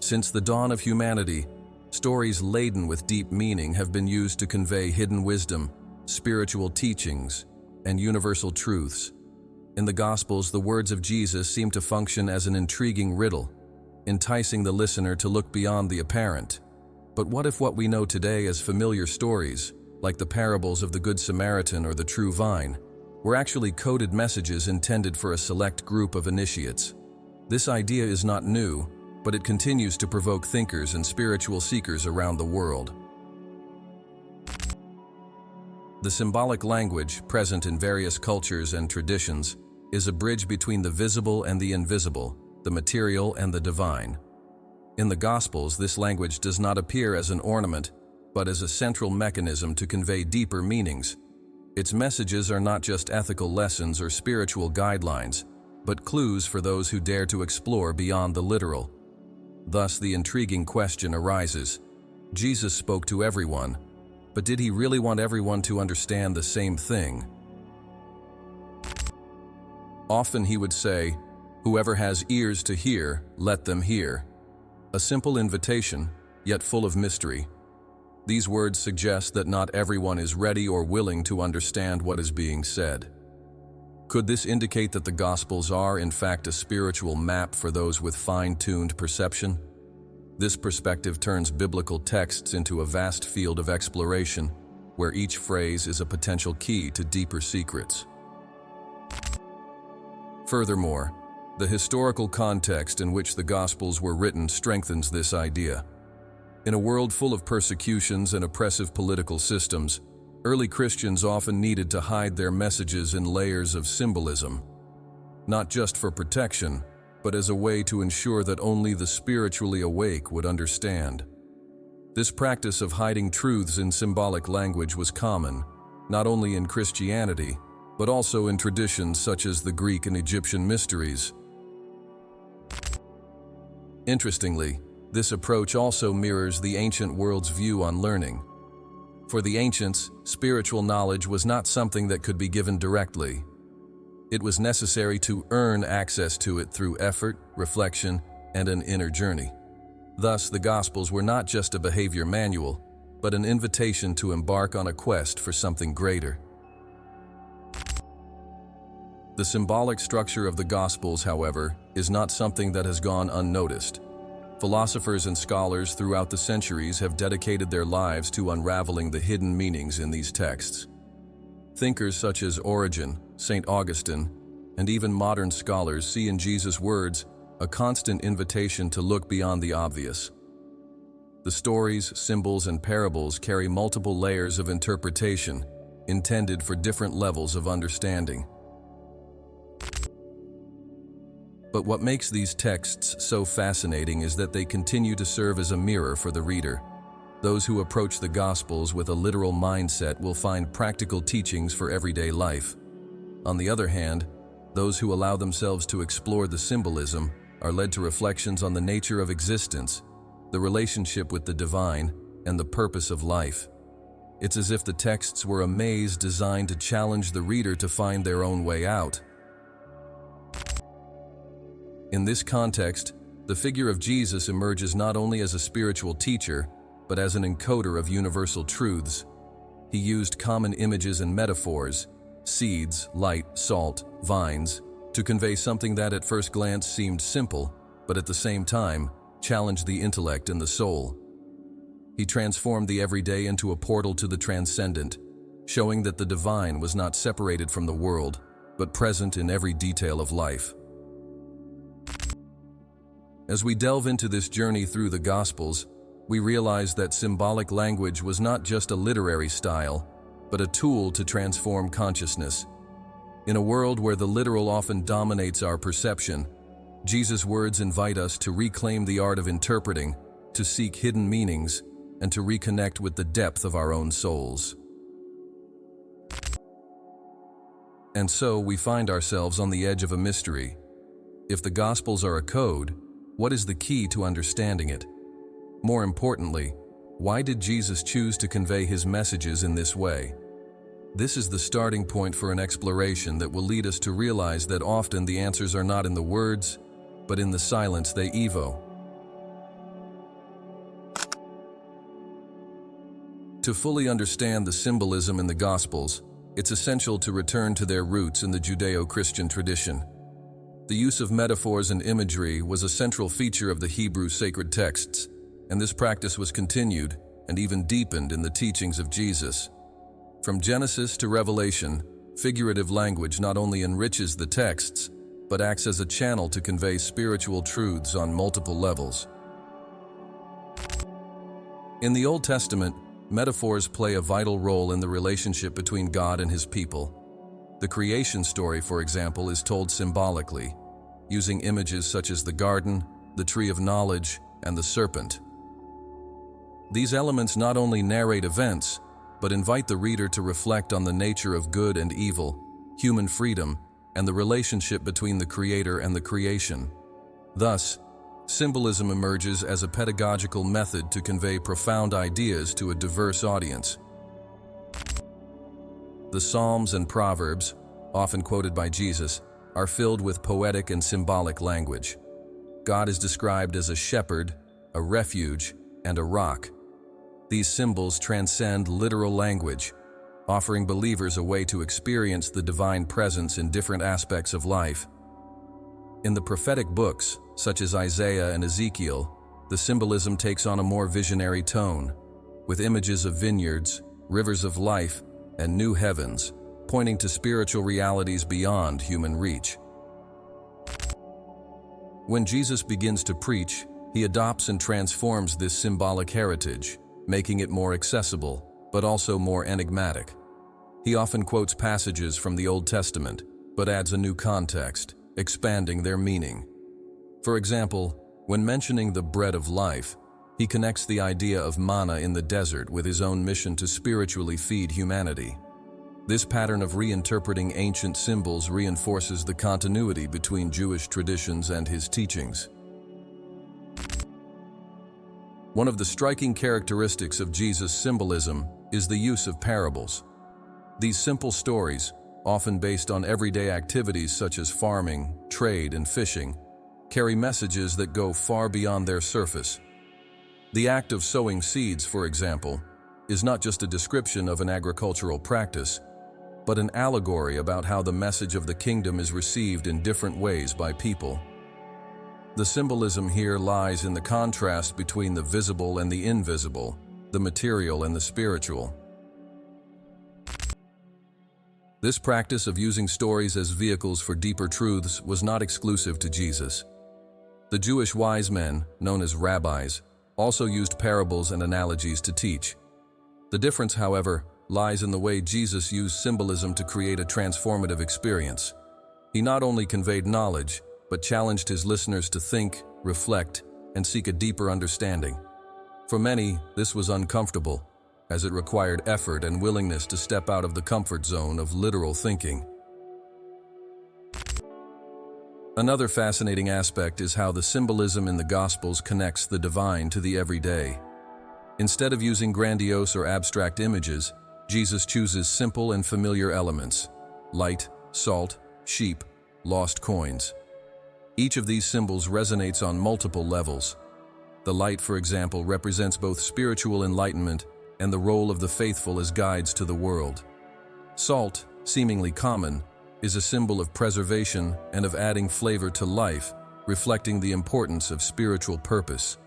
Since the dawn of humanity, stories laden with deep meaning have been used to convey hidden wisdom, spiritual teachings, and universal truths. In the Gospels, the words of Jesus seem to function as an intriguing riddle, enticing the listener to look beyond the apparent. But what if what we know today as familiar stories, like the parables of the Good Samaritan or the True Vine, were actually coded messages intended for a select group of initiates? This idea is not new, but it continues to provoke thinkers and spiritual seekers around the world. The symbolic language, present in various cultures and traditions, is a bridge between the visible and the invisible, the material and the divine. In the Gospels, this language does not appear as an ornament, but as a central mechanism to convey deeper meanings. Its messages are not just ethical lessons or spiritual guidelines, but clues for those who dare to explore beyond the literal. Thus, the intriguing question arises: Jesus spoke to everyone, but did he really want everyone to understand the same thing? Often he would say, "Whoever has ears to hear, let them hear." A simple invitation, yet full of mystery. These words suggest that not everyone is ready or willing to understand what is being said. Could this indicate that the Gospels are, in fact, a spiritual map for those with fine-tuned perception? This perspective turns biblical texts into a vast field of exploration, where each phrase is a potential key to deeper secrets. Furthermore, the historical context in which the Gospels were written strengthens this idea. In a world full of persecutions and oppressive political systems, early Christians often needed to hide their messages in layers of symbolism, not just for protection, but as a way to ensure that only the spiritually awake would understand. This practice of hiding truths in symbolic language was common, not only in Christianity, but also in traditions such as the Greek and Egyptian mysteries. Interestingly, this approach also mirrors the ancient world's view on learning. For the ancients, spiritual knowledge was not something that could be given directly. It was necessary to earn access to it through effort, reflection, and an inner journey. Thus, the Gospels were not just a behavior manual, but an invitation to embark on a quest for something greater. The symbolic structure of the Gospels, however, is not something that has gone unnoticed. Philosophers and scholars throughout the centuries have dedicated their lives to unraveling the hidden meanings in these texts. Thinkers such as Origen, St. Augustine, and even modern scholars see in Jesus' words a constant invitation to look beyond the obvious. The stories, symbols, and parables carry multiple layers of interpretation, intended for different levels of understanding. But what makes these texts so fascinating is that they continue to serve as a mirror for the reader. Those who approach the Gospels with a literal mindset will find practical teachings for everyday life. On the other hand, those who allow themselves to explore the symbolism are led to reflections on the nature of existence, the relationship with the divine, and the purpose of life. It's as if the texts were a maze designed to challenge the reader to find their own way out. In this context, the figure of Jesus emerges not only as a spiritual teacher, but as an encoder of universal truths. He used common images and metaphors, seeds, light, salt, vines, to convey something that at first glance seemed simple, but at the same time, challenged the intellect and the soul. He transformed the everyday into a portal to the transcendent, showing that the divine was not separated from the world, but present in every detail of life. As we delve into this journey through the Gospels, we realize that symbolic language was not just a literary style, but a tool to transform consciousness. In a world where the literal often dominates our perception, Jesus' words invite us to reclaim the art of interpreting, to seek hidden meanings, and to reconnect with the depth of our own souls. And so we find ourselves on the edge of a mystery. If the Gospels are a code, what is the key to understanding it? More importantly, why did Jesus choose to convey his messages in this way? This is the starting point for an exploration that will lead us to realize that often the answers are not in the words, but in the silence they evoke. To fully understand the symbolism in the Gospels, it's essential to return to their roots in the Judeo-Christian tradition. The use of metaphors and imagery was a central feature of the Hebrew sacred texts, and this practice was continued and even deepened in the teachings of Jesus. From Genesis to Revelation, figurative language not only enriches the texts, but acts as a channel to convey spiritual truths on multiple levels. In the Old Testament, metaphors play a vital role in the relationship between God and His people. The creation story, for example, is told symbolically, using images such as the garden, the tree of knowledge, and the serpent. These elements not only narrate events, but invite the reader to reflect on the nature of good and evil, human freedom, and the relationship between the Creator and the creation. Thus, symbolism emerges as a pedagogical method to convey profound ideas to a diverse audience. The Psalms and Proverbs, often quoted by Jesus, are filled with poetic and symbolic language. God is described as a shepherd, a refuge, and a rock. These symbols transcend literal language, offering believers a way to experience the divine presence in different aspects of life. In the prophetic books, such as Isaiah and Ezekiel, the symbolism takes on a more visionary tone, with images of vineyards, rivers of life, and new heavens, pointing to spiritual realities beyond human reach. When Jesus begins to preach, He adopts and transforms this symbolic heritage, making it more accessible, but also more enigmatic. He often quotes passages from the Old Testament, but adds a new context, expanding their meaning. For example, when mentioning the bread of life, He connects the idea of manna in the desert with His own mission to spiritually feed humanity. This pattern of reinterpreting ancient symbols reinforces the continuity between Jewish traditions and His teachings. One of the striking characteristics of Jesus' symbolism is the use of parables. These simple stories, often based on everyday activities such as farming, trade, and fishing, carry messages that go far beyond their surface. The act of sowing seeds, for example, is not just a description of an agricultural practice, but an allegory about how the message of the kingdom is received in different ways by people. The symbolism here lies in the contrast between the visible and the invisible, the material and the spiritual. This practice of using stories as vehicles for deeper truths was not exclusive to Jesus. The Jewish wise men, known as rabbis, also used parables and analogies to teach. The difference, however, lies in the way Jesus used symbolism to create a transformative experience. He not only conveyed knowledge, but challenged His listeners to think, reflect, and seek a deeper understanding. For many, this was uncomfortable, as it required effort and willingness to step out of the comfort zone of literal thinking. Another fascinating aspect is how the symbolism in the Gospels connects the divine to the everyday. Instead of using grandiose or abstract images, Jesus chooses simple and familiar elements: light, salt, sheep, lost coins. Each of these symbols resonates on multiple levels. The light, for example, represents both spiritual enlightenment and the role of the faithful as guides to the world. Salt, seemingly common, is a symbol of preservation and of adding flavor to life, reflecting the importance of spiritual purpose.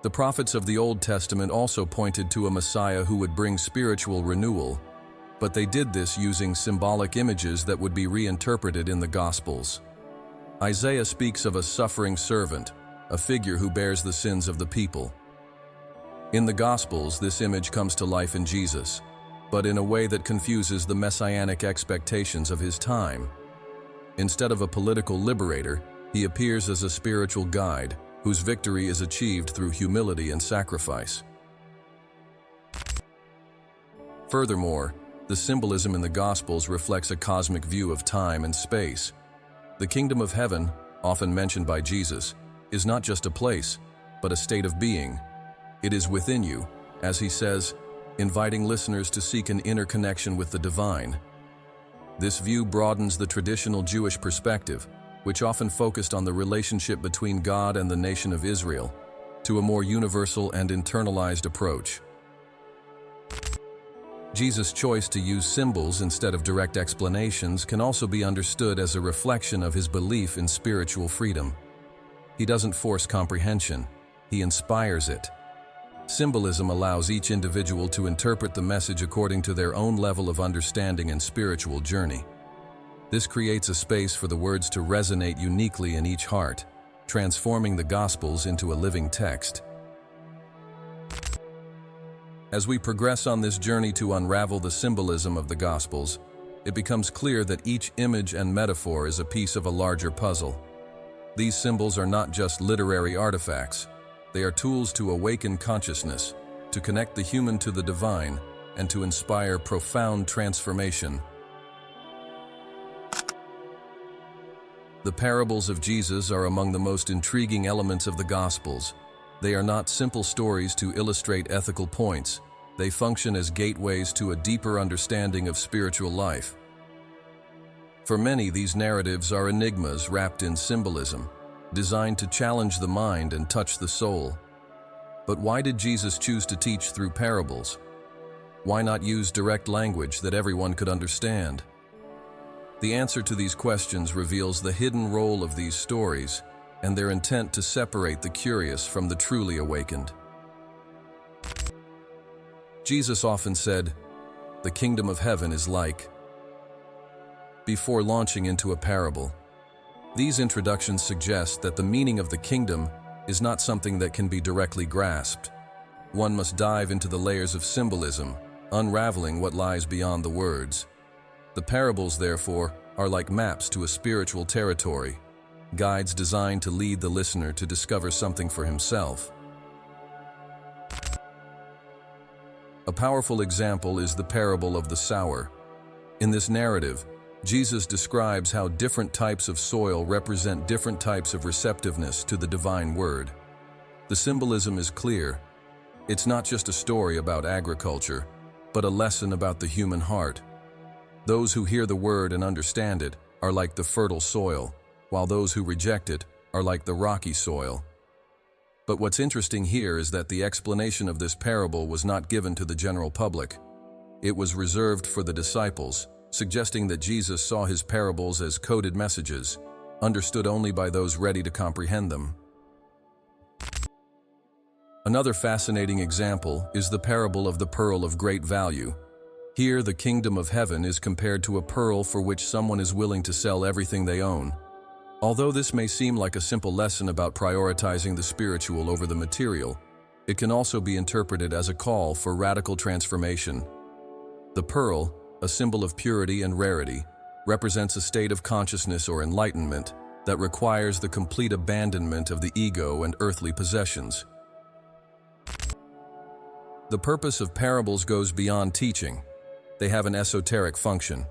The prophets of the Old Testament also pointed to a Messiah who would bring spiritual renewal, but they did this using symbolic images that would be reinterpreted in the Gospels. Isaiah speaks of a suffering servant, a figure who bears the sins of the people. In the Gospels, this image comes to life in Jesus, but in a way that confuses the messianic expectations of His time. Instead of a political liberator, He appears as a spiritual guide, whose victory is achieved through humility and sacrifice. Furthermore, the symbolism in the Gospels reflects a cosmic view of time and space. The kingdom of heaven, often mentioned by Jesus, is not just a place, but a state of being. It is within you, as He says, inviting listeners to seek an inner connection with the divine. This view broadens the traditional Jewish perspective, which often focused on the relationship between God and the nation of Israel, to a more universal and internalized approach. Jesus' choice to use symbols instead of direct explanations can also be understood as a reflection of his belief in spiritual freedom. He doesn't force comprehension, he inspires it. Symbolism allows each individual to interpret the message according to their own level of understanding and spiritual journey. This creates a space for the words to resonate uniquely in each heart, transforming the Gospels into a living text. As we progress on this journey to unravel the symbolism of the Gospels, it becomes clear that each image and metaphor is a piece of a larger puzzle. These symbols are not just literary artifacts. They are tools to awaken consciousness, to connect the human to the divine, and to inspire profound transformation. The parables of Jesus are among the most intriguing elements of the Gospels. They are not simple stories to illustrate ethical points. They function as gateways to a deeper understanding of spiritual life. For many, these narratives are enigmas wrapped in symbolism, designed to challenge the mind and touch the soul. But why did Jesus choose to teach through parables? Why not use direct language that everyone could understand? The answer to these questions reveals the hidden role of these stories and their intent to separate the curious from the truly awakened. Jesus often said, "The kingdom of heaven is like," before launching into a parable. These introductions suggest that the meaning of the kingdom is not something that can be directly grasped. One must dive into the layers of symbolism, unraveling what lies beyond the words. The parables, therefore, are like maps to a spiritual territory, guides designed to lead the listener to discover something for himself. A powerful example is the parable of the sower. In this narrative, Jesus describes how different types of soil represent different types of receptiveness to the divine word. The symbolism is clear. It's not just a story about agriculture, but a lesson about the human heart. Those who hear the word and understand it are like the fertile soil, while those who reject it are like the rocky soil. But what's interesting here is that the explanation of this parable was not given to the general public. It was reserved for the disciples, suggesting that Jesus saw his parables as coded messages, understood only by those ready to comprehend them. Another fascinating example is the parable of the pearl of great value. Here, the kingdom of heaven is compared to a pearl for which someone is willing to sell everything they own. Although this may seem like a simple lesson about prioritizing the spiritual over the material, it can also be interpreted as a call for radical transformation. The pearl, a symbol of purity and rarity, represents a state of consciousness or enlightenment that requires the complete abandonment of the ego and earthly possessions. The purpose of parables goes beyond teaching. They have an esoteric function.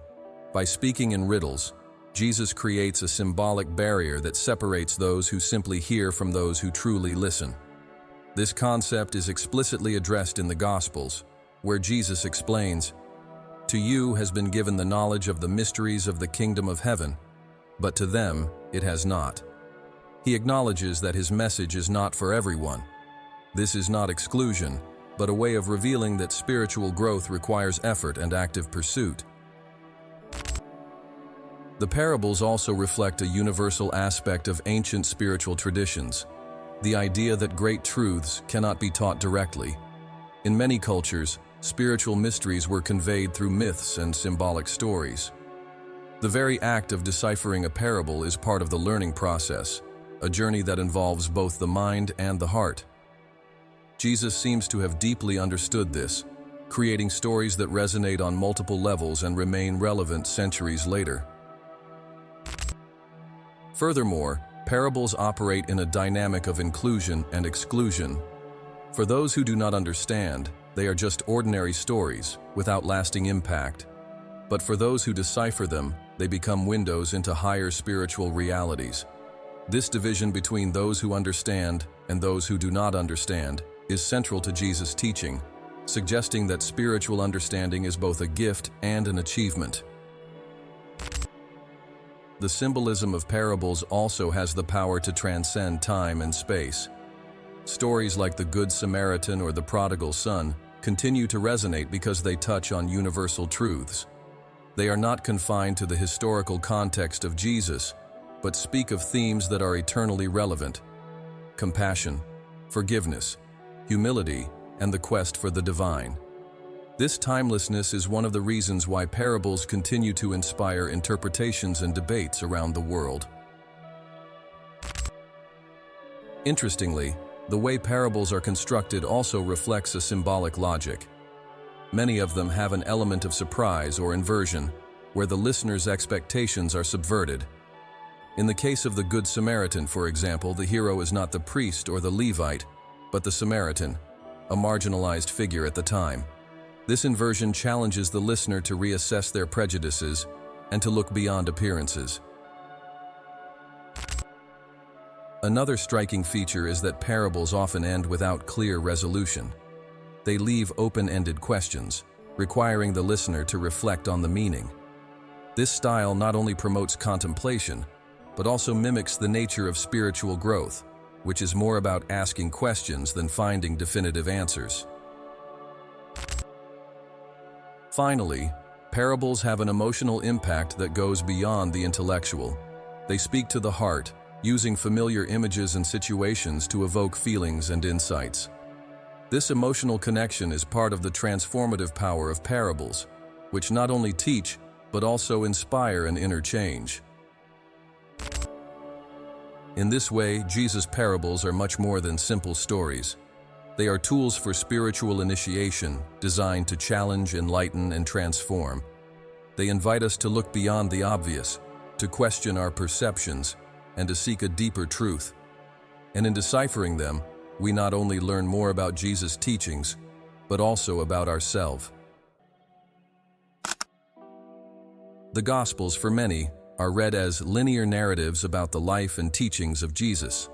By speaking in riddles, Jesus creates a symbolic barrier that separates those who simply hear from those who truly listen. This concept is explicitly addressed in the Gospels, where Jesus explains, "To you has been given the knowledge of the mysteries of the kingdom of heaven, but to them it has not." He acknowledges that his message is not for everyone. This is not exclusion, but a way of revealing that spiritual growth requires effort and active pursuit. The parables also reflect a universal aspect of ancient spiritual traditions, the idea that great truths cannot be taught directly. In many cultures, spiritual mysteries were conveyed through myths and symbolic stories. The very act of deciphering a parable is part of the learning process, a journey that involves both the mind and the heart. Jesus seems to have deeply understood this, creating stories that resonate on multiple levels and remain relevant centuries later. Furthermore, parables operate in a dynamic of inclusion and exclusion. For those who do not understand, they are just ordinary stories, without lasting impact. But for those who decipher them, they become windows into higher spiritual realities. This division between those who understand and those who do not understand is central to Jesus' teaching, suggesting that spiritual understanding is both a gift and an achievement. The symbolism of parables also has the power to transcend time and space. Stories like the Good Samaritan or the Prodigal Son continue to resonate because they touch on universal truths. They are not confined to the historical context of Jesus, but speak of themes that are eternally relevant: compassion, forgiveness, humility, and the quest for the divine. This timelessness is one of the reasons why parables continue to inspire interpretations and debates around the world. Interestingly, the way parables are constructed also reflects a symbolic logic. Many of them have an element of surprise or inversion, where the listener's expectations are subverted. In the case of the Good Samaritan, for example, the hero is not the priest or the Levite, but the Samaritan, a marginalized figure at the time. This inversion challenges the listener to reassess their prejudices and to look beyond appearances. Another striking feature is that parables often end without clear resolution. They leave open-ended questions, requiring the listener to reflect on the meaning. This style not only promotes contemplation, but also mimics the nature of spiritual growth, which is more about asking questions than finding definitive answers. Finally, parables have an emotional impact that goes beyond the intellectual. They speak to the heart, using familiar images and situations to evoke feelings and insights. This emotional connection is part of the transformative power of parables, which not only teach, but also inspire an inner change. In this way, Jesus' parables are much more than simple stories. They are tools for spiritual initiation, designed to challenge, enlighten, and transform. They invite us to look beyond the obvious, to question our perceptions, and to seek a deeper truth. And in deciphering them, we not only learn more about Jesus' teachings, but also about ourselves. The Gospels, for many, are read as linear narratives about the life and teachings of Jesus.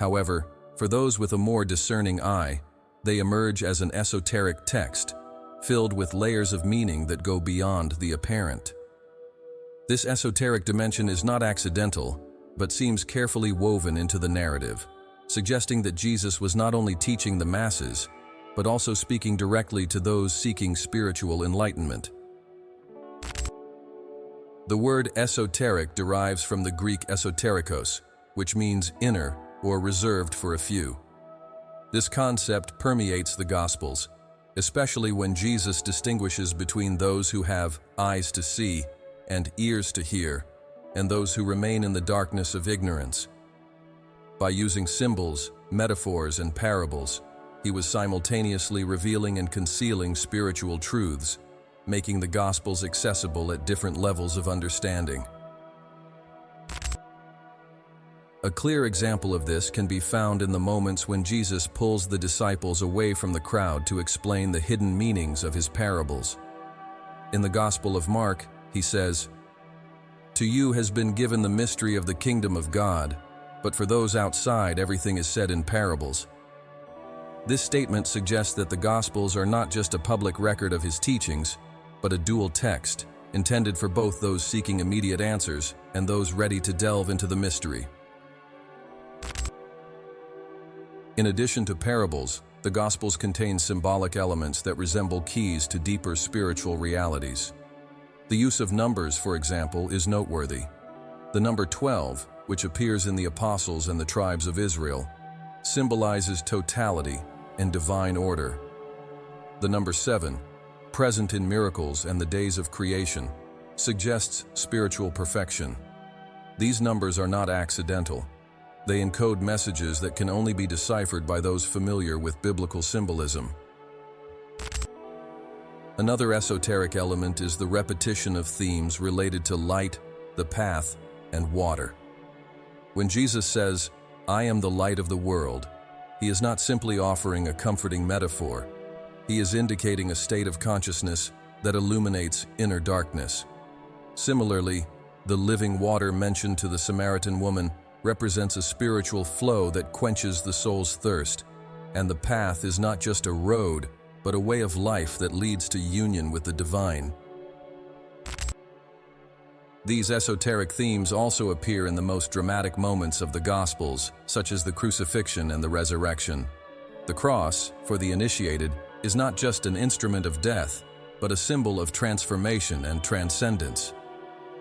However, for those with a more discerning eye, they emerge as an esoteric text, filled with layers of meaning that go beyond the apparent. This esoteric dimension is not accidental, but seems carefully woven into the narrative, suggesting that Jesus was not only teaching the masses, but also speaking directly to those seeking spiritual enlightenment. The word esoteric derives from the Greek esoterikos, which means inner or reserved for a few. This concept permeates the Gospels, especially when Jesus distinguishes between those who have eyes to see and ears to hear, and those who remain in the darkness of ignorance. By using symbols, metaphors, and parables, he was simultaneously revealing and concealing spiritual truths, making the Gospels accessible at different levels of understanding. A clear example of this can be found in the moments when Jesus pulls the disciples away from the crowd to explain the hidden meanings of his parables. In the Gospel of Mark, he says, "To you has been given the mystery of the kingdom of God, but for those outside everything is said in parables." This statement suggests that the Gospels are not just a public record of his teachings, but a dual text, intended for both those seeking immediate answers and those ready to delve into the mystery. In addition to parables, the Gospels contain symbolic elements that resemble keys to deeper spiritual realities. The use of numbers, for example, is noteworthy. The number 12, which appears in the Apostles and the tribes of Israel, symbolizes totality and divine order. The number 7, present in miracles and the days of creation, suggests spiritual perfection. These numbers are not accidental. They encode messages that can only be deciphered by those familiar with biblical symbolism. Another esoteric element is the repetition of themes related to light, the path, and water. When Jesus says, "I am the light of the world," he is not simply offering a comforting metaphor. He is indicating a state of consciousness that illuminates inner darkness. Similarly, the living water mentioned to the Samaritan woman represents a spiritual flow that quenches the soul's thirst, and the path is not just a road, but a way of life that leads to union with the divine. These esoteric themes also appear in the most dramatic moments of the Gospels, such as the crucifixion and the resurrection. The cross, for the initiated, is not just an instrument of death, but a symbol of transformation and transcendence.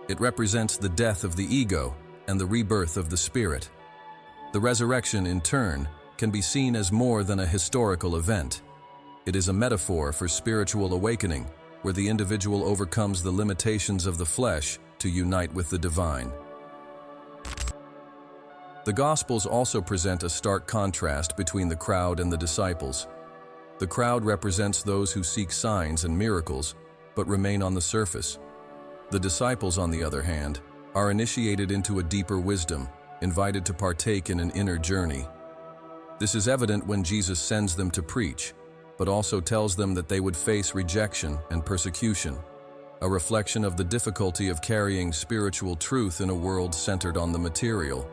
It represents the death of the ego and the rebirth of the spirit. The resurrection, in turn, can be seen as more than a historical event. It is a metaphor for spiritual awakening, where the individual overcomes the limitations of the flesh to unite with the divine. The Gospels also present a stark contrast between the crowd and the disciples. The crowd represents those who seek signs and miracles, but remain on the surface. The disciples, on the other hand, are initiated into a deeper wisdom, invited to partake in an inner journey. This is evident when Jesus sends them to preach, but also tells them that they would face rejection and persecution, a reflection of the difficulty of carrying spiritual truth in a world centered on the material.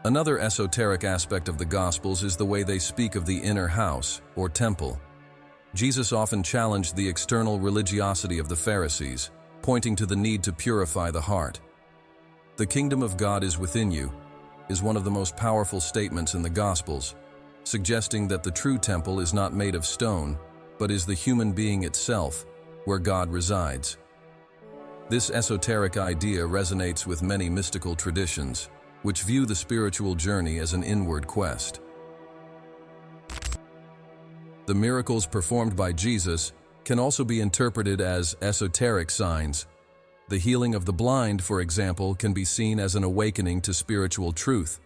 Another esoteric aspect of the Gospels is the way they speak of the inner house, or temple. Jesus often challenged the external religiosity of the Pharisees, pointing to the need to purify the heart. "The kingdom of God is within you," is one of the most powerful statements in the Gospels, suggesting that the true temple is not made of stone, but is the human being itself, where God resides. This esoteric idea resonates with many mystical traditions, which view the spiritual journey as an inward quest. The miracles performed by Jesus can also be interpreted as esoteric signs. The healing of the blind, for example, can be seen as an awakening to spiritual truth.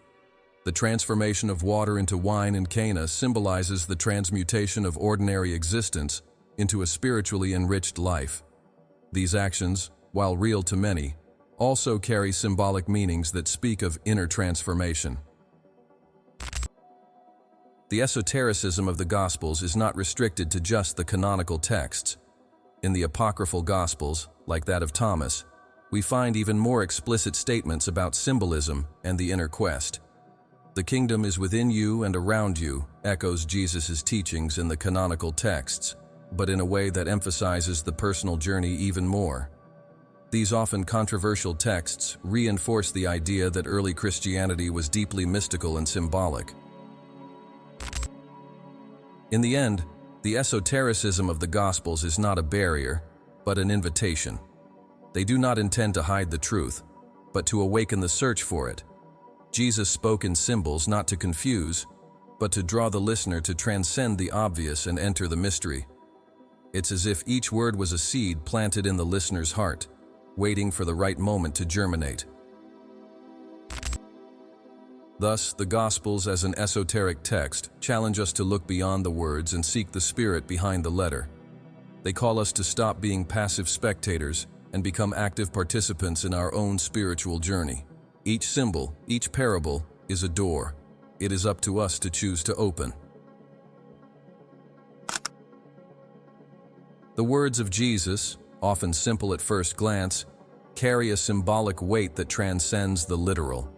The transformation of water into wine in Cana symbolizes the transmutation of ordinary existence into a spiritually enriched life. These actions, while real to many, also carry symbolic meanings that speak of inner transformation. The esotericism of the Gospels is not restricted to just the canonical texts. In the Apocryphal Gospels, like that of Thomas, we find even more explicit statements about symbolism and the inner quest. "The kingdom is within you and around you" echoes Jesus' teachings in the canonical texts, but in a way that emphasizes the personal journey even more. These often controversial texts reinforce the idea that early Christianity was deeply mystical and symbolic. In the end, the esotericism of the Gospels is not a barrier, but an invitation. They do not intend to hide the truth, but to awaken the search for it. Jesus spoke in symbols not to confuse, but to draw the listener to transcend the obvious and enter the mystery. It's as if each word was a seed planted in the listener's heart, waiting for the right moment to germinate. Thus, the Gospels as an esoteric text challenge us to look beyond the words and seek the spirit behind the letter. They call us to stop being passive spectators and become active participants in our own spiritual journey. Each symbol, each parable, is a door. It is up to us to choose to open. The words of Jesus, often simple at first glance, carry a symbolic weight that transcends the literal.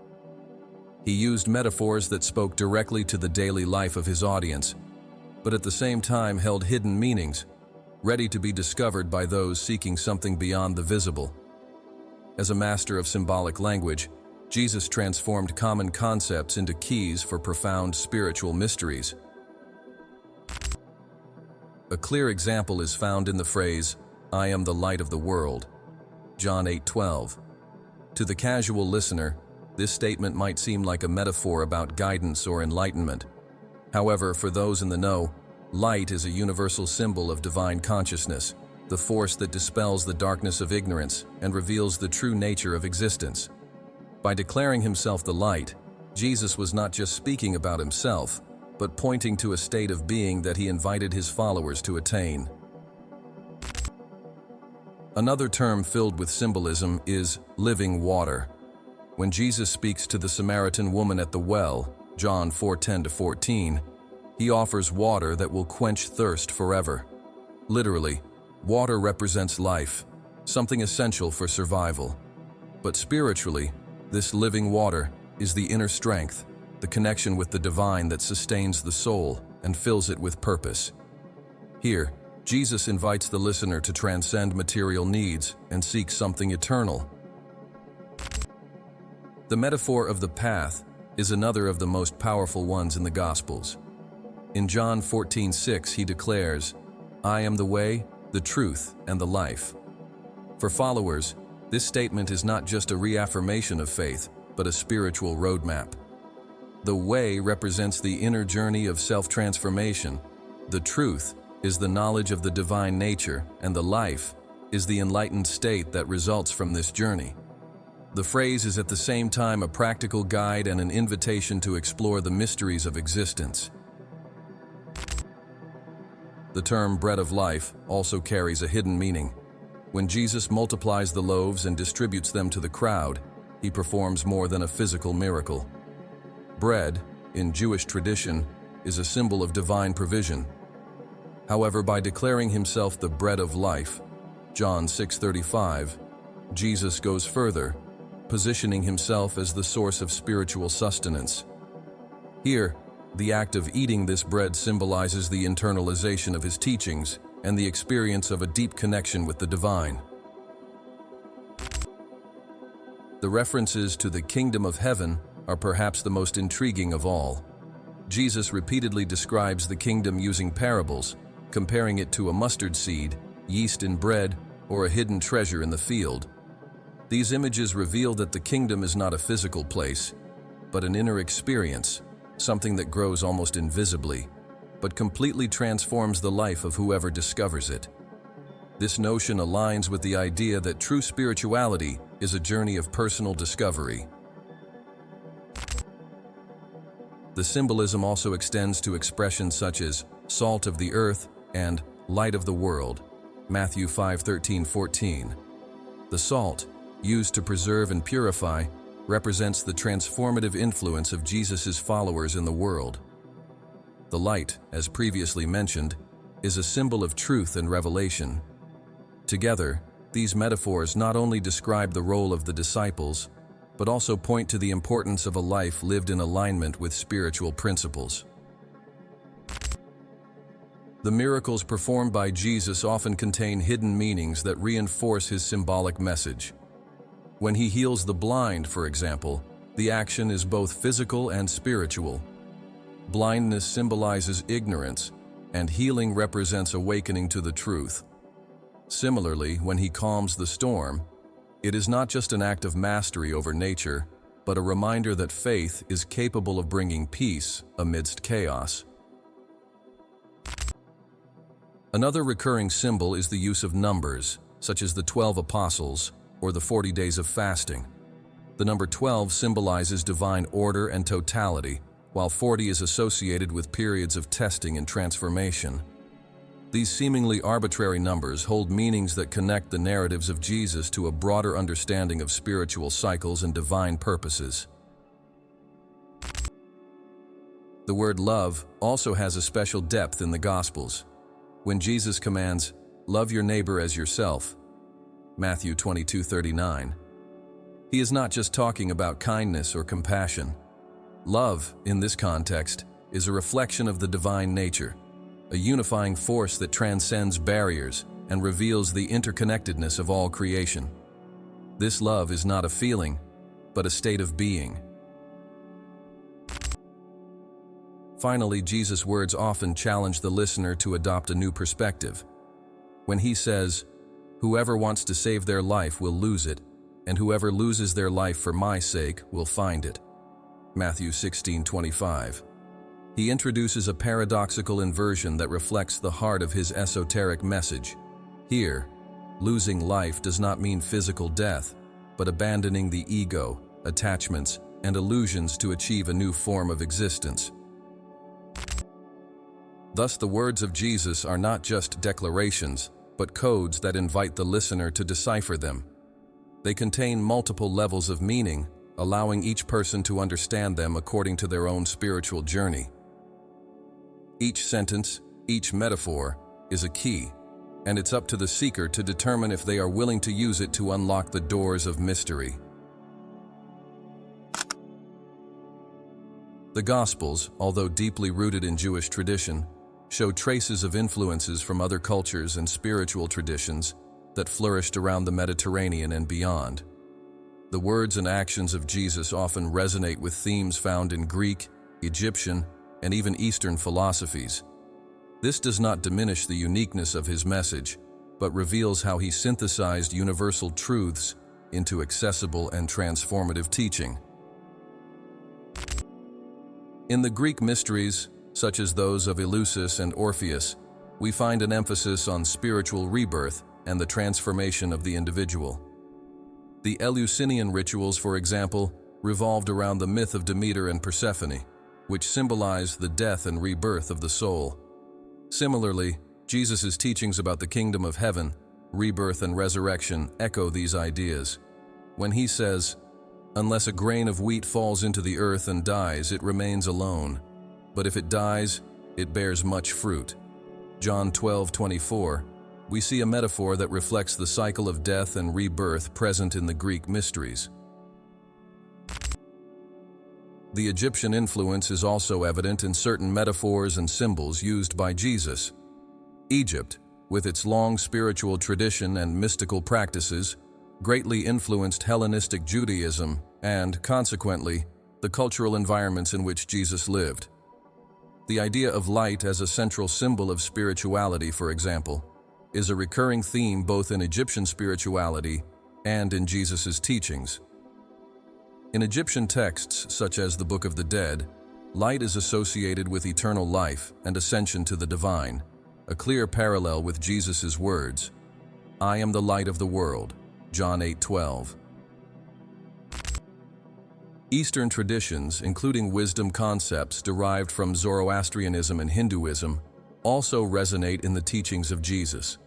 He used metaphors that spoke directly to the daily life of his audience, but at the same time held hidden meanings, ready to be discovered by those seeking something beyond the visible. As a master of symbolic language, Jesus transformed common concepts into keys for profound spiritual mysteries. A clear example is found in the phrase, "I am the light of the world," John 8:12. To the casual listener, this statement might seem like a metaphor about guidance or enlightenment. However, for those in the know, light is a universal symbol of divine consciousness, the force that dispels the darkness of ignorance and reveals the true nature of existence. By declaring himself the light, Jesus was not just speaking about himself, but pointing to a state of being that he invited his followers to attain. Another term filled with symbolism is living water. When Jesus speaks to the Samaritan woman at the well, John 4:10-14, he offers water that will quench thirst forever. Literally, water represents life, something essential for survival. But spiritually, this living water is the inner strength, the connection with the divine that sustains the soul and fills it with purpose. Here, Jesus invites the listener to transcend material needs and seek something eternal. The metaphor of the path is another of the most powerful ones in the Gospels. In John 14:6, he declares, "I am the way, the truth, and the life." For followers, this statement is not just a reaffirmation of faith, but a spiritual roadmap. The way represents the inner journey of self-transformation. The truth is the knowledge of the divine nature, and the life is the enlightened state that results from this journey. The phrase is at the same time a practical guide and an invitation to explore the mysteries of existence. The term bread of life also carries a hidden meaning. When Jesus multiplies the loaves and distributes them to the crowd, he performs more than a physical miracle. Bread, in Jewish tradition, is a symbol of divine provision. However, by declaring himself the bread of life, John 6:35, Jesus goes further, positioning himself as the source of spiritual sustenance. Here, the act of eating this bread symbolizes the internalization of his teachings and the experience of a deep connection with the divine. The references to the kingdom of heaven are perhaps the most intriguing of all. Jesus repeatedly describes the kingdom using parables, comparing it to a mustard seed, yeast in bread, or a hidden treasure in the field. These images reveal that the kingdom is not a physical place, but an inner experience, something that grows almost invisibly, but completely transforms the life of whoever discovers it. This notion aligns with the idea that true spirituality is a journey of personal discovery. The symbolism also extends to expressions such as salt of the earth and light of the world, Matthew 5:13-14. The salt, used to preserve and purify, represents the transformative influence of Jesus' followers in the world. The light, as previously mentioned, is a symbol of truth and revelation. Together, these metaphors not only describe the role of the disciples, but also point to the importance of a life lived in alignment with spiritual principles. The miracles performed by Jesus often contain hidden meanings that reinforce his symbolic message. When he heals the blind, for example, the action is both physical and spiritual. Blindness symbolizes ignorance, and healing represents awakening to the truth. Similarly, when he calms the storm, it is not just an act of mastery over nature, but a reminder that faith is capable of bringing peace amidst chaos. Another recurring symbol is the use of numbers, such as the 12 apostles or the 40 days of fasting. The number 12 symbolizes divine order and totality, while 40 is associated with periods of testing and transformation. These seemingly arbitrary numbers hold meanings that connect the narratives of Jesus to a broader understanding of spiritual cycles and divine purposes. The word love also has a special depth in the Gospels. When Jesus commands, "Love your neighbor as yourself," Matthew 22:39, he is not just talking about kindness or compassion. Love, in this context, is a reflection of the divine nature, a unifying force that transcends barriers and reveals the interconnectedness of all creation. This love is not a feeling, but a state of being. Finally, Jesus' words often challenge the listener to adopt a new perspective. When he says, "Whoever wants to save their life will lose it, and whoever loses their life for my sake will find it," Matthew 16:25. He introduces a paradoxical inversion that reflects the heart of his esoteric message. Here, losing life does not mean physical death, but abandoning the ego, attachments, and illusions to achieve a new form of existence. Thus, the words of Jesus are not just declarations, but codes that invite the listener to decipher them. They contain multiple levels of meaning, allowing each person to understand them according to their own spiritual journey. Each sentence, each metaphor, is a key, and it's up to the seeker to determine if they are willing to use it to unlock the doors of mystery. The Gospels, although deeply rooted in Jewish tradition, show traces of influences from other cultures and spiritual traditions that flourished around the Mediterranean and beyond. The words and actions of Jesus often resonate with themes found in Greek, Egyptian, and even Eastern philosophies. This does not diminish the uniqueness of his message, but reveals how he synthesized universal truths into accessible and transformative teaching. In the Greek mysteries, such as those of Eleusis and Orpheus, we find an emphasis on spiritual rebirth and the transformation of the individual. The Eleusinian rituals, for example, revolved around the myth of Demeter and Persephone, which symbolize the death and rebirth of the soul. Similarly, Jesus' teachings about the kingdom of heaven, rebirth and resurrection echo these ideas. When he says, "Unless a grain of wheat falls into the earth and dies, it remains alone. But if it dies, it bears much fruit." John 12:24, we see a metaphor that reflects the cycle of death and rebirth present in the Greek mysteries. The Egyptian influence is also evident in certain metaphors and symbols used by Jesus. Egypt, with its long spiritual tradition and mystical practices, greatly influenced Hellenistic Judaism and, consequently, the cultural environments in which Jesus lived. The idea of light as a central symbol of spirituality, for example, is a recurring theme both in Egyptian spirituality and in Jesus' teachings. In Egyptian texts, such as the Book of the Dead, light is associated with eternal life and ascension to the divine, a clear parallel with Jesus' words, "I am the light of the world," John 8:12. Eastern traditions, including wisdom concepts derived from Zoroastrianism and Hinduism, also resonate in the teachings of Jesus.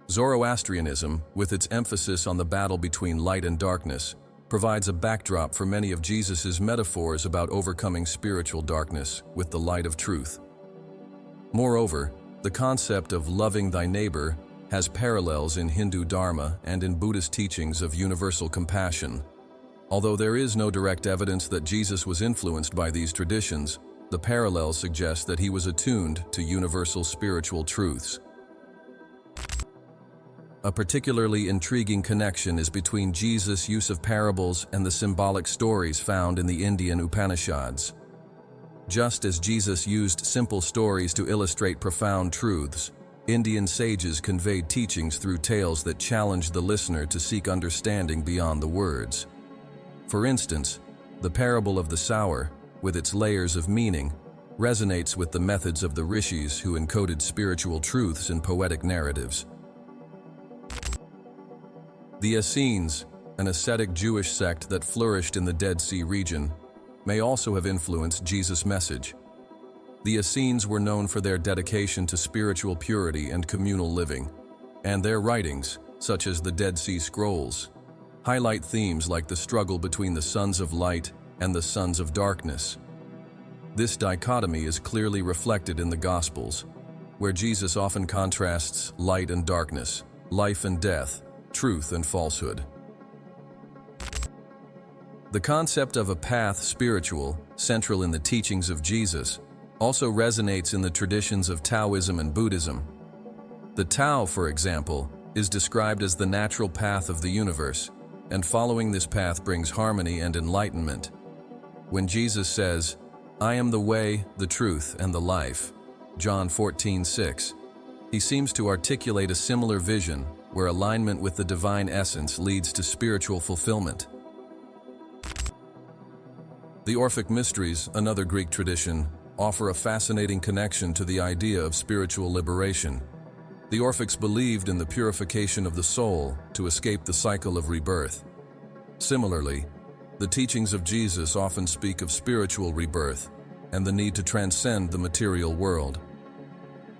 Zoroastrianism, with its emphasis on the battle between light and darkness, provides a backdrop for many of Jesus' metaphors about overcoming spiritual darkness with the light of truth. Moreover, the concept of loving thy neighbor has parallels in Hindu Dharma and in Buddhist teachings of universal compassion. Although there is no direct evidence that Jesus was influenced by these traditions, the parallels suggest that he was attuned to universal spiritual truths. A particularly intriguing connection is between Jesus' use of parables and the symbolic stories found in the Indian Upanishads. Just as Jesus used simple stories to illustrate profound truths, Indian sages conveyed teachings through tales that challenged the listener to seek understanding beyond the words. For instance, the parable of the sower, with its layers of meaning, resonates with the methods of the rishis who encoded spiritual truths in poetic narratives. The Essenes, an ascetic Jewish sect that flourished in the Dead Sea region, may also have influenced Jesus' message. The Essenes were known for their dedication to spiritual purity and communal living, and their writings, such as the Dead Sea Scrolls, highlight themes like the struggle between the sons of light and the sons of darkness. This dichotomy is clearly reflected in the Gospels, where Jesus often contrasts light and darkness, life and death, truth and falsehood. The concept of a path spiritual, central in the teachings of Jesus, also resonates in the traditions of Taoism and Buddhism. The Tao, for example, is described as the natural path of the universe, and following this path brings harmony and enlightenment. When Jesus says, "I am the way, the truth, and the life," John 14:6, he seems to articulate a similar vision where alignment with the divine essence leads to spiritual fulfillment. The Orphic Mysteries, another Greek tradition, offer a fascinating connection to the idea of spiritual liberation. The Orphics believed in the purification of the soul to escape the cycle of rebirth. Similarly, the teachings of Jesus often speak of spiritual rebirth and the need to transcend the material world.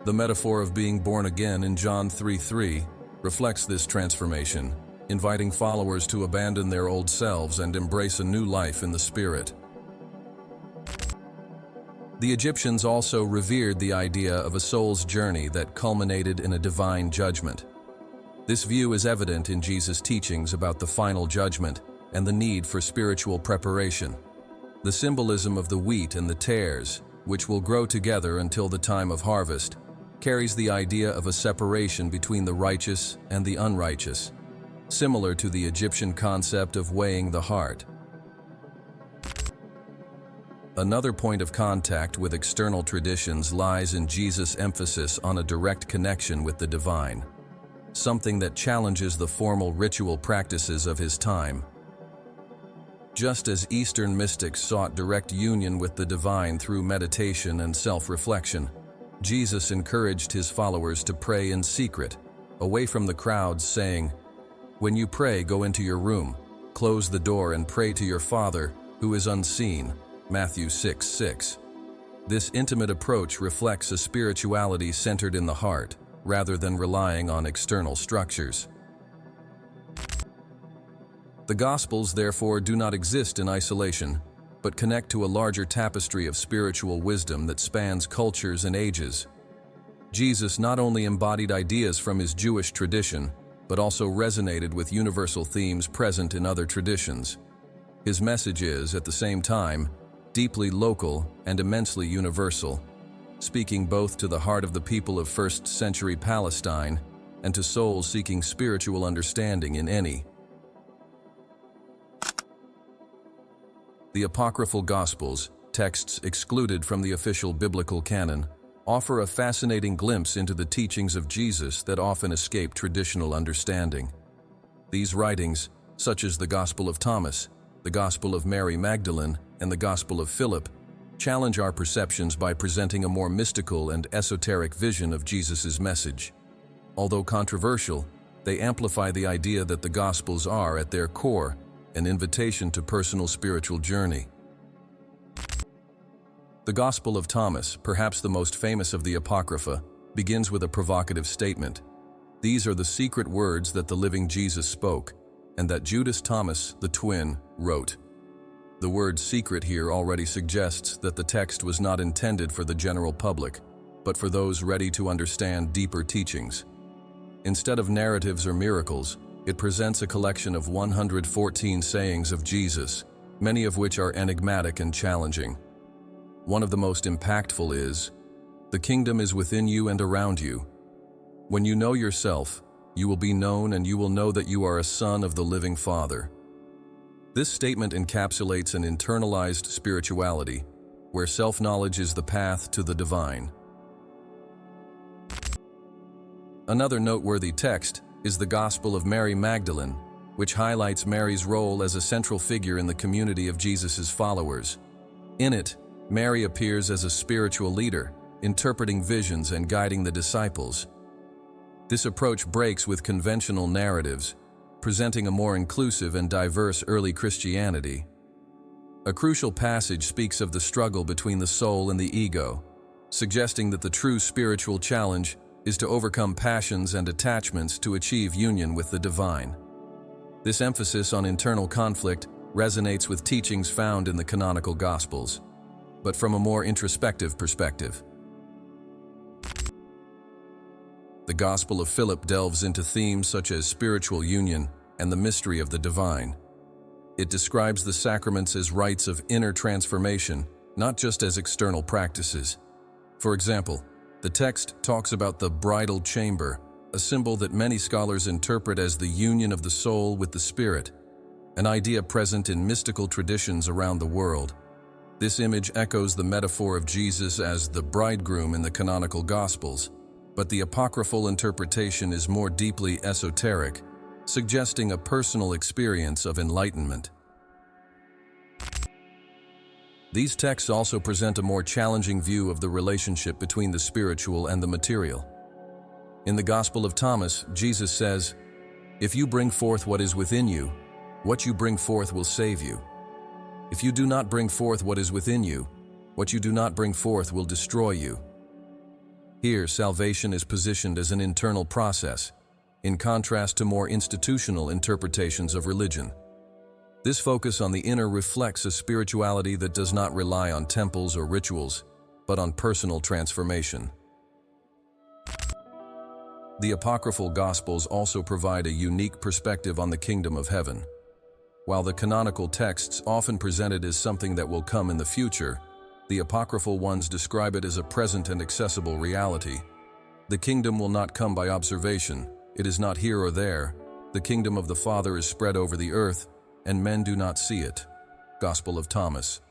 The metaphor of being born again in John 3:3 reflects this transformation, inviting followers to abandon their old selves and embrace a new life in the Spirit. The Egyptians also revered the idea of a soul's journey that culminated in a divine judgment. This view is evident in Jesus' teachings about the final judgment and the need for spiritual preparation. The symbolism of the wheat and the tares, which will grow together until the time of harvest, carries the idea of a separation between the righteous and the unrighteous, similar to the Egyptian concept of weighing the heart. Another point of contact with external traditions lies in Jesus' emphasis on a direct connection with the divine, something that challenges the formal ritual practices of his time. Just as Eastern mystics sought direct union with the divine through meditation and self-reflection, Jesus encouraged his followers to pray in secret, away from the crowds, saying, "When you pray, go into your room, close the door and pray to your Father, who is unseen." Matthew 6:6. This intimate approach reflects a spirituality centered in the heart, rather than relying on external structures. The Gospels, therefore, do not exist in isolation, but connect to a larger tapestry of spiritual wisdom that spans cultures and ages. Jesus not only embodied ideas from his Jewish tradition, but also resonated with universal themes present in other traditions. His message is, at the same time, deeply local and immensely universal, speaking both to the heart of the people of first-century Palestine and to souls seeking spiritual understanding in any. The Apocryphal Gospels, texts excluded from the official biblical canon, offer a fascinating glimpse into the teachings of Jesus that often escape traditional understanding. These writings, such as the Gospel of Thomas, the Gospel of Mary Magdalene, and the Gospel of Philip, challenge our perceptions by presenting a more mystical and esoteric vision of Jesus' message. Although controversial, they amplify the idea that the Gospels are, at their core, an invitation to personal spiritual journey. The Gospel of Thomas, perhaps the most famous of the Apocrypha, begins with a provocative statement. These are the secret words that the living Jesus spoke, and that Judas Thomas, the twin, wrote. The word secret here already suggests that the text was not intended for the general public, but for those ready to understand deeper teachings. Instead of narratives or miracles, it presents a collection of 114 sayings of Jesus, many of which are enigmatic and challenging. One of the most impactful is, "The kingdom is within you and around you. When you know yourself, you will be known, and you will know that you are a son of the living Father." This statement encapsulates an internalized spirituality, where self-knowledge is the path to the divine. Another noteworthy text is the Gospel of Mary Magdalene, which highlights Mary's role as a central figure in the community of Jesus' followers. In it, Mary appears as a spiritual leader, interpreting visions and guiding the disciples. This approach breaks with conventional narratives, presenting a more inclusive and diverse early Christianity. A crucial passage speaks of the struggle between the soul and the ego, suggesting that the true spiritual challenge is to overcome passions and attachments to achieve union with the divine. This emphasis on internal conflict resonates with teachings found in the canonical Gospels, but from a more introspective perspective. The Gospel of Philip delves into themes such as spiritual union and the mystery of the divine. It describes the sacraments as rites of inner transformation, not just as external practices. For example, the text talks about the bridal chamber, a symbol that many scholars interpret as the union of the soul with the spirit, an idea present in mystical traditions around the world. This image echoes the metaphor of Jesus as the bridegroom in the canonical Gospels, but the apocryphal interpretation is more deeply esoteric, suggesting a personal experience of enlightenment. These texts also present a more challenging view of the relationship between the spiritual and the material. In the Gospel of Thomas, Jesus says, "If you bring forth what is within you, what you bring forth will save you. If you do not bring forth what is within you, what you do not bring forth will destroy you." Here, salvation is positioned as an internal process, in contrast to more institutional interpretations of religion. This focus on the inner reflects a spirituality that does not rely on temples or rituals, but on personal transformation. The Apocryphal Gospels also provide a unique perspective on the kingdom of heaven. While the canonical texts often present it as something that will come in the future, The apocryphal ones describe it as a present and accessible reality. The kingdom will not come by observation. It is not here or there. The kingdom of the Father is spread over the earth, and men do not see it. Gospel of Thomas.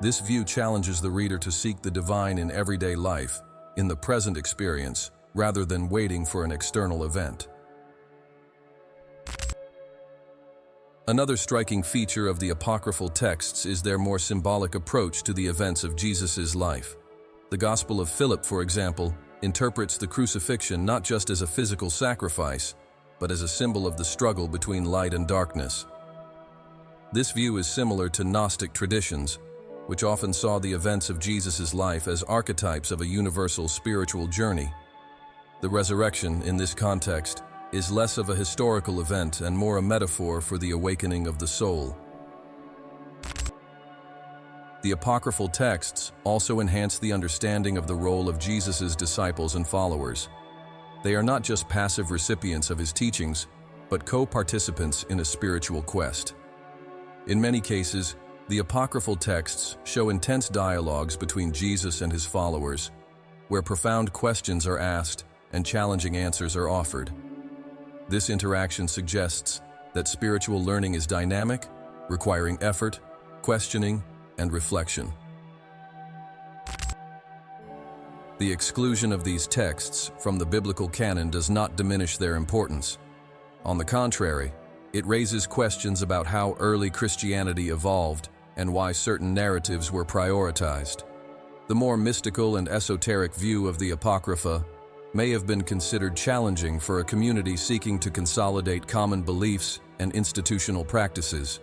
This view challenges the reader to seek the divine in everyday life, in the present experience, rather than waiting for an external event. Another striking feature of the apocryphal texts is their more symbolic approach to the events of Jesus' life. The Gospel of Philip, for example, interprets the crucifixion not just as a physical sacrifice, but as a symbol of the struggle between light and darkness. This view is similar to Gnostic traditions, which often saw the events of Jesus' life as archetypes of a universal spiritual journey. The resurrection, in this context, is less of a historical event and more a metaphor for the awakening of the soul. The apocryphal texts also enhance the understanding of the role of Jesus' disciples and followers. They are not just passive recipients of his teachings, but co-participants in a spiritual quest. In many cases, the apocryphal texts show intense dialogues between Jesus and his followers, where profound questions are asked and challenging answers are offered. This interaction suggests that spiritual learning is dynamic, requiring effort, questioning, and reflection. The exclusion of these texts from the biblical canon does not diminish their importance. On the contrary, it raises questions about how early Christianity evolved and why certain narratives were prioritized. The more mystical and esoteric view of the Apocrypha may have been considered challenging for a community seeking to consolidate common beliefs and institutional practices.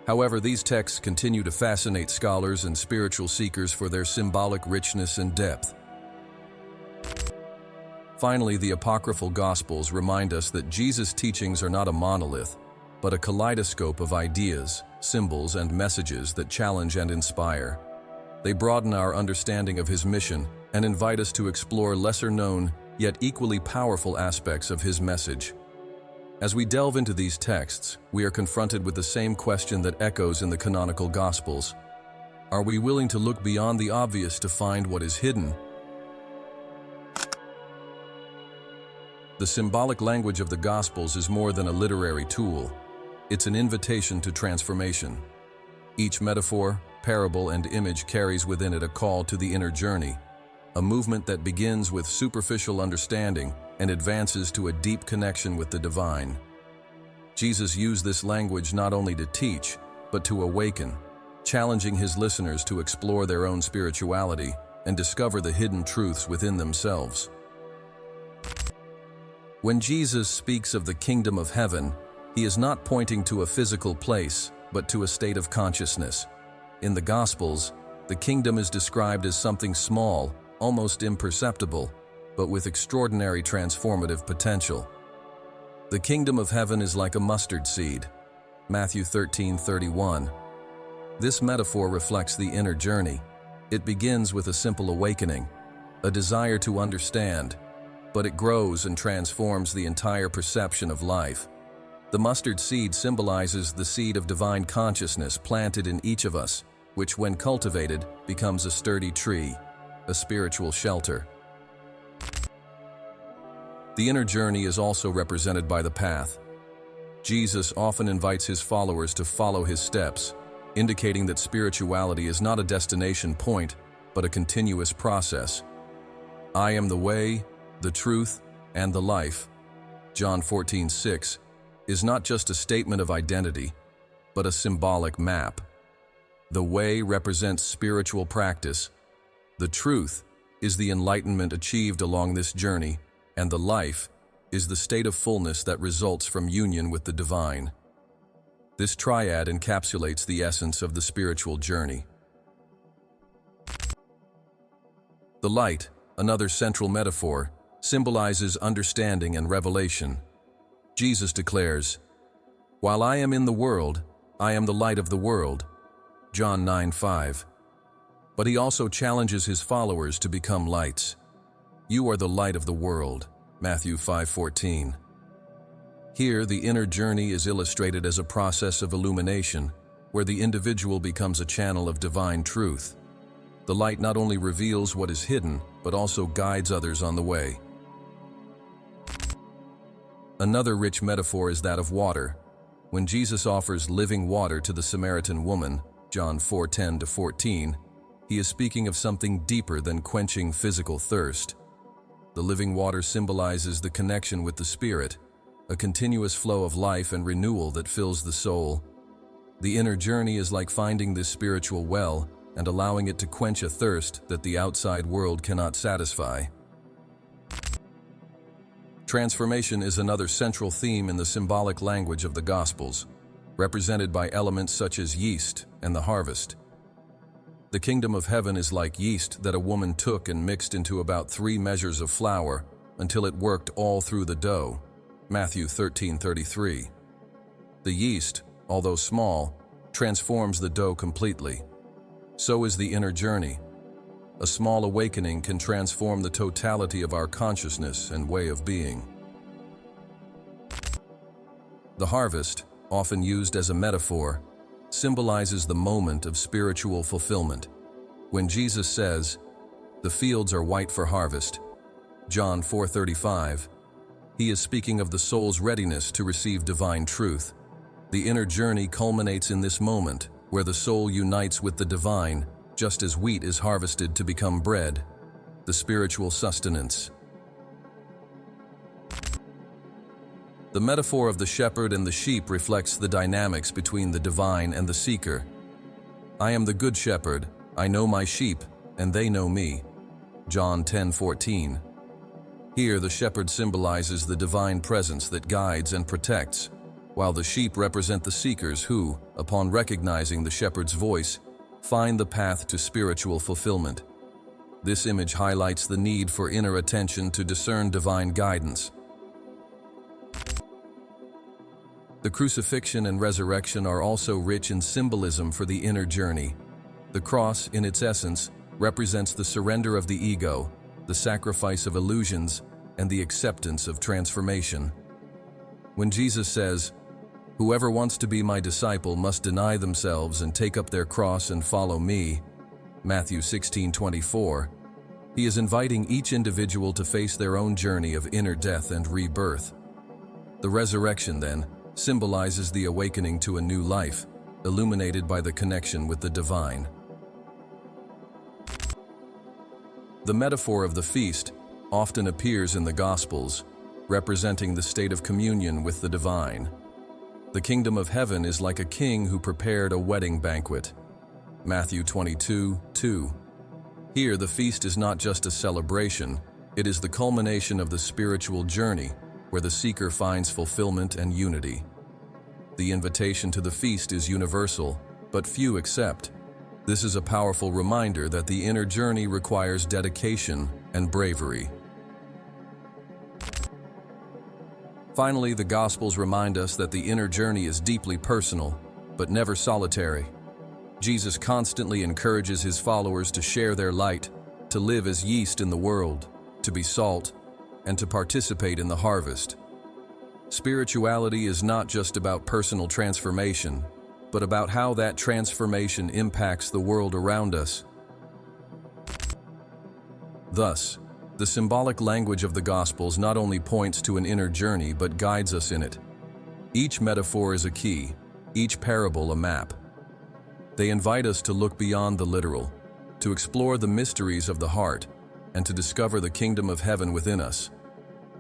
However, these texts continue to fascinate scholars and spiritual seekers for their symbolic richness and depth. Finally, the apocryphal Gospels remind us that Jesus' teachings are not a monolith, but a kaleidoscope of ideas, symbols, and messages that challenge and inspire. They broaden our understanding of his mission and invite us to explore lesser-known, yet equally powerful aspects of his message. As we delve into these texts, we are confronted with the same question that echoes in the canonical Gospels. Are we willing to look beyond the obvious to find what is hidden? The symbolic language of the Gospels is more than a literary tool. It's an invitation to transformation. Each metaphor, parable, and image carries within it a call to the inner journey, a movement that begins with superficial understanding and advances to a deep connection with the divine. Jesus used this language not only to teach, but to awaken, challenging his listeners to explore their own spirituality and discover the hidden truths within themselves. When Jesus speaks of the kingdom of heaven, he is not pointing to a physical place, but to a state of consciousness. In the Gospels, the kingdom is described as something small, almost imperceptible, but with extraordinary transformative potential. The kingdom of heaven is like a mustard seed. Matthew 13:31. This metaphor reflects the inner journey. It begins with a simple awakening, a desire to understand, but it grows and transforms the entire perception of life. The mustard seed symbolizes the seed of divine consciousness planted in each of us, which when cultivated becomes a sturdy tree, a spiritual shelter. The inner journey is also represented by the path. Jesus often invites his followers to follow his steps, indicating that spirituality is not a destination point, but a continuous process. I am the way, the truth, and the life, John 14:6, is not just a statement of identity, but a symbolic map. The way represents spiritual practice. The truth is the enlightenment achieved along this journey, and the life is the state of fullness that results from union with the divine. This triad encapsulates the essence of the spiritual journey. The light, another central metaphor, symbolizes understanding and revelation. Jesus declares, "While I am in the world, I am the light of the world," John 9:5. But he also challenges his followers to become lights. "You are the light of the world," Matthew 5:14. Here, the inner journey is illustrated as a process of illumination, where the individual becomes a channel of divine truth. The light not only reveals what is hidden, but also guides others on the way. Another rich metaphor is that of water. When Jesus offers living water to the Samaritan woman, John 4:10-14, he is speaking of something deeper than quenching physical thirst. The living water symbolizes the connection with the Spirit, a continuous flow of life and renewal that fills the soul. The inner journey is like finding this spiritual well and allowing it to quench a thirst that the outside world cannot satisfy. Transformation is another central theme in the symbolic language of the Gospels, represented by elements such as yeast and the harvest. The kingdom of heaven is like yeast that a woman took and mixed into about 3 measures of flour until it worked all through the dough. Matthew 13:33. The yeast, although small, transforms the dough completely. So is the inner journey. A small awakening can transform the totality of our consciousness and way of being. The harvest, often used as a metaphor, symbolizes the moment of spiritual fulfillment. When Jesus says, "The fields are white for harvest," John 4:35, he is speaking of the soul's readiness to receive divine truth. The inner journey culminates in this moment, where the soul unites with the divine, just as wheat is harvested to become bread, the spiritual sustenance. The metaphor of the shepherd and the sheep reflects the dynamics between the divine and the seeker. "I am the good shepherd, I know my sheep, and they know me." John 10:14. Here the shepherd symbolizes the divine presence that guides and protects, while the sheep represent the seekers who, upon recognizing the shepherd's voice, find the path to spiritual fulfillment. This image highlights the need for inner attention to discern divine guidance. The crucifixion and resurrection are also rich in symbolism for the inner journey. The cross, in its essence, represents the surrender of the ego, the sacrifice of illusions, and the acceptance of transformation. When Jesus says, "Whoever wants to be my disciple must deny themselves and take up their cross and follow me," Matthew 16:24, he is inviting each individual to face their own journey of inner death and rebirth. The resurrection, then, symbolizes the awakening to a new life, illuminated by the connection with the divine. The metaphor of the feast often appears in the Gospels, representing the state of communion with the divine. The kingdom of heaven is like a king who prepared a wedding banquet. Matthew 22:2. Here, the feast is not just a celebration, it is the culmination of the spiritual journey, where the seeker finds fulfillment and unity. The invitation to the feast is universal, but few accept. This is a powerful reminder that the inner journey requires dedication and bravery. Finally, the Gospels remind us that the inner journey is deeply personal, but never solitary. Jesus constantly encourages his followers to share their light, to live as yeast in the world, to be salt, and to participate in the harvest. Spirituality is not just about personal transformation, but about how that transformation impacts the world around us. Thus, the symbolic language of the Gospels not only points to an inner journey but guides us in it. Each metaphor is a key, each parable a map. They invite us to look beyond the literal, to explore the mysteries of the heart, and to discover the kingdom of heaven within us.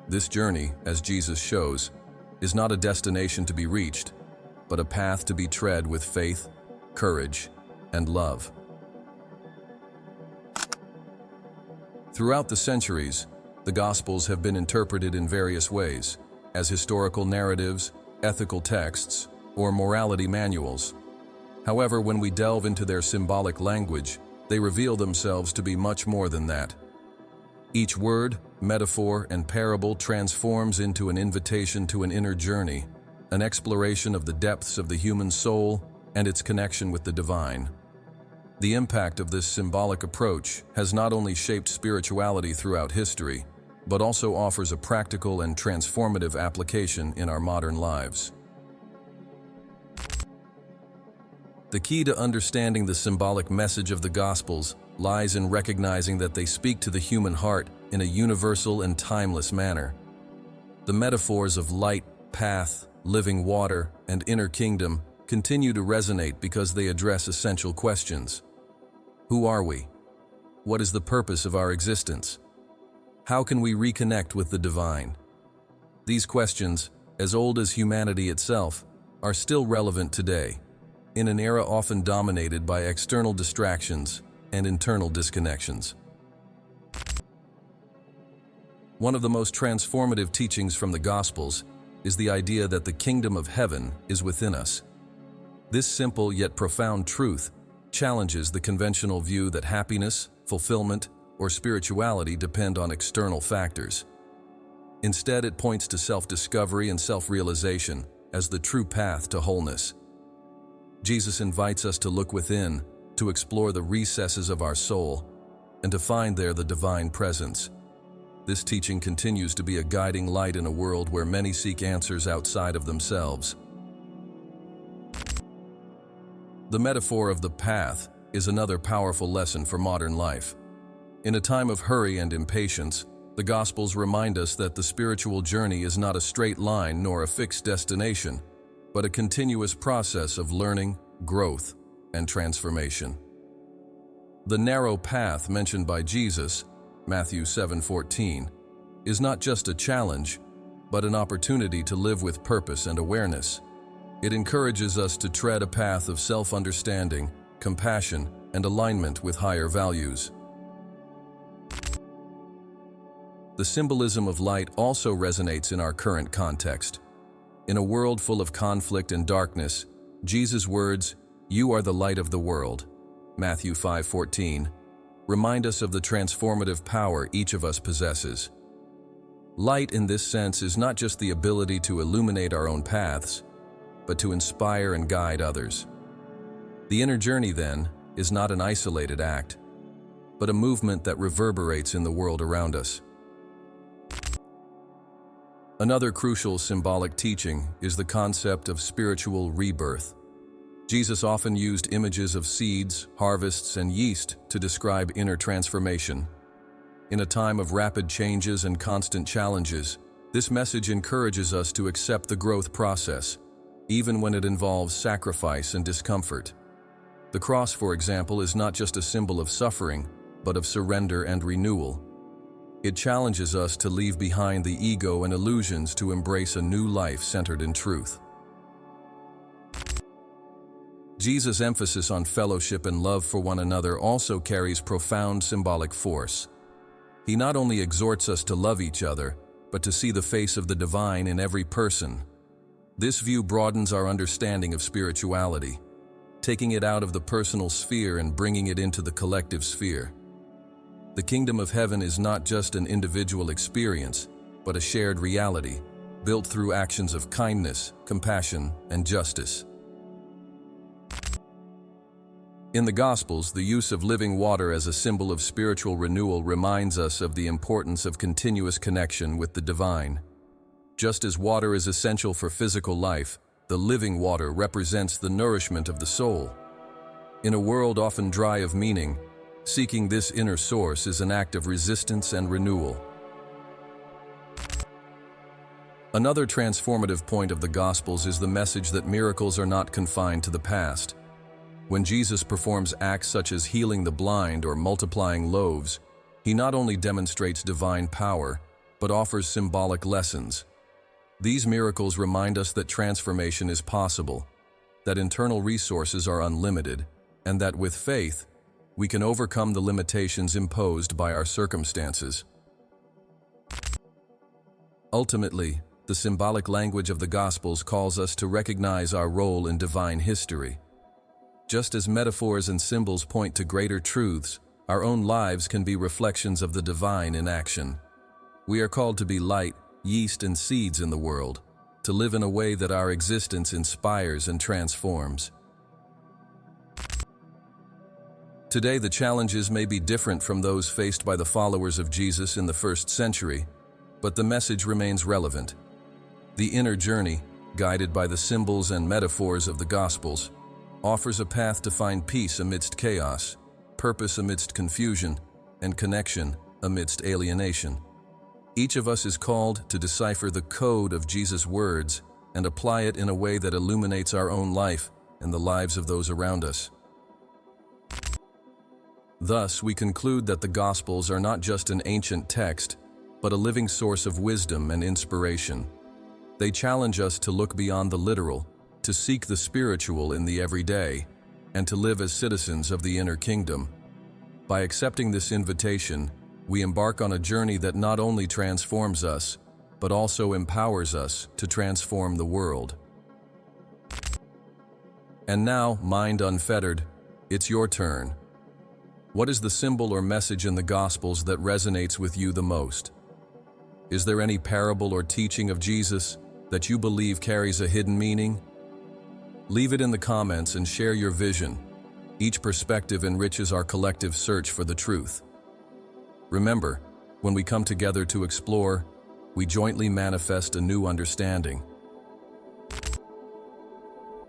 This journey, as Jesus shows, is not a destination to be reached, but a path to be tread with faith, courage, and love. Throughout the centuries, the Gospels have been interpreted in various ways, as historical narratives, ethical texts, or morality manuals. However, when we delve into their symbolic language, they reveal themselves to be much more than that. Each word, metaphor, and parable transforms into an invitation to an inner journey, an exploration of the depths of the human soul and its connection with the divine. The impact of this symbolic approach has not only shaped spirituality throughout history, but also offers a practical and transformative application in our modern lives. The key to understanding the symbolic message of the Gospels lies in recognizing that they speak to the human heart in a universal and timeless manner. The metaphors of light, path, living water, and inner kingdom continue to resonate because they address essential questions. Who are we? What is the purpose of our existence? How can we reconnect with the divine? These questions, as old as humanity itself, are still relevant today, in an era often dominated by external distractions and internal disconnections. One of the most transformative teachings from the Gospels is the idea that the kingdom of heaven is within us. This simple yet profound truth challenges the conventional view that happiness, fulfillment, or spirituality depend on external factors. Instead, it points to self-discovery and self-realization as the true path to wholeness. Jesus invites us to look within, to explore the recesses of our soul, and to find there the divine presence. This teaching continues to be a guiding light in a world where many seek answers outside of themselves. The metaphor of the path is another powerful lesson for modern life. In a time of hurry and impatience, the Gospels remind us that the spiritual journey is not a straight line nor a fixed destination, but a continuous process of learning, growth, and transformation. The narrow path mentioned by Jesus, Matthew 7:14, is not just a challenge, but an opportunity to live with purpose and awareness. It encourages us to tread a path of self-understanding, compassion, and alignment with higher values. The symbolism of light also resonates in our current context. In a world full of conflict and darkness, Jesus' words, "You are the light of the world," Matthew 5:14, remind us of the transformative power each of us possesses. Light in this sense is not just the ability to illuminate our own paths, but to inspire and guide others. The inner journey, then, is not an isolated act, but a movement that reverberates in the world around us. Another crucial symbolic teaching is the concept of spiritual rebirth. Jesus often used images of seeds, harvests, and yeast to describe inner transformation. In a time of rapid changes and constant challenges, this message encourages us to accept the growth process, even when it involves sacrifice and discomfort. The cross, for example, is not just a symbol of suffering, but of surrender and renewal. It challenges us to leave behind the ego and illusions to embrace a new life centered in truth. Jesus' emphasis on fellowship and love for one another also carries profound symbolic force. He not only exhorts us to love each other, but to see the face of the divine in every person. This view broadens our understanding of spirituality, taking it out of the personal sphere and bringing it into the collective sphere. The kingdom of heaven is not just an individual experience, but a shared reality, built through actions of kindness, compassion, and justice. In the Gospels, the use of living water as a symbol of spiritual renewal reminds us of the importance of continuous connection with the divine. Just as water is essential for physical life, the living water represents the nourishment of the soul. In a world often dry of meaning, seeking this inner source is an act of resistance and renewal. Another transformative point of the Gospels is the message that miracles are not confined to the past. When Jesus performs acts such as healing the blind or multiplying loaves, he not only demonstrates divine power, but offers symbolic lessons. These miracles remind us that transformation is possible, that internal resources are unlimited, and that with faith, we can overcome the limitations imposed by our circumstances. Ultimately, the symbolic language of the Gospels calls us to recognize our role in divine history. Just as metaphors and symbols point to greater truths, our own lives can be reflections of the divine in action. We are called to be light, yeast, and seeds in the world, to live in a way that our existence inspires and transforms. Today, the challenges may be different from those faced by the followers of Jesus in the first century, but the message remains relevant. The inner journey, guided by the symbols and metaphors of the Gospels, offers a path to find peace amidst chaos, purpose amidst confusion, and connection amidst alienation. Each of us is called to decipher the code of Jesus' words and apply it in a way that illuminates our own life and the lives of those around us. Thus, we conclude that the Gospels are not just an ancient text, but a living source of wisdom and inspiration. They challenge us to look beyond the literal, to seek the spiritual in the everyday, and to live as citizens of the inner kingdom. By accepting this invitation, we embark on a journey that not only transforms us, but also empowers us to transform the world. And now, Mind Unfettered, it's your turn. What is the symbol or message in the Gospels that resonates with you the most? Is there any parable or teaching of Jesus that you believe carries a hidden meaning? Leave it in the comments and share your vision. Each perspective enriches our collective search for the truth. Remember, when we come together to explore, we jointly manifest a new understanding.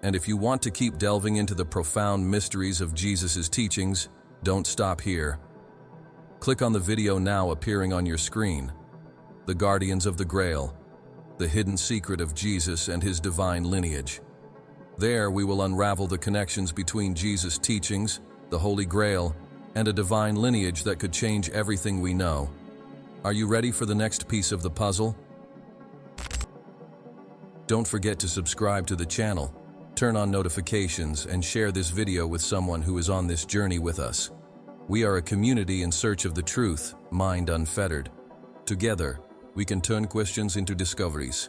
And if you want to keep delving into the profound mysteries of Jesus' teachings, don't stop here. Click on the video now appearing on your screen. The Guardians of the Grail, the hidden secret of Jesus and his divine lineage. There we will unravel the connections between Jesus' teachings, the Holy Grail, and a divine lineage that could change everything we know. Are you ready for the next piece of the puzzle? Don't forget to subscribe to the channel, turn on notifications, and share this video with someone who is on this journey with us. We are a community in search of the truth, Mind Unfettered. Together, we can turn questions into discoveries.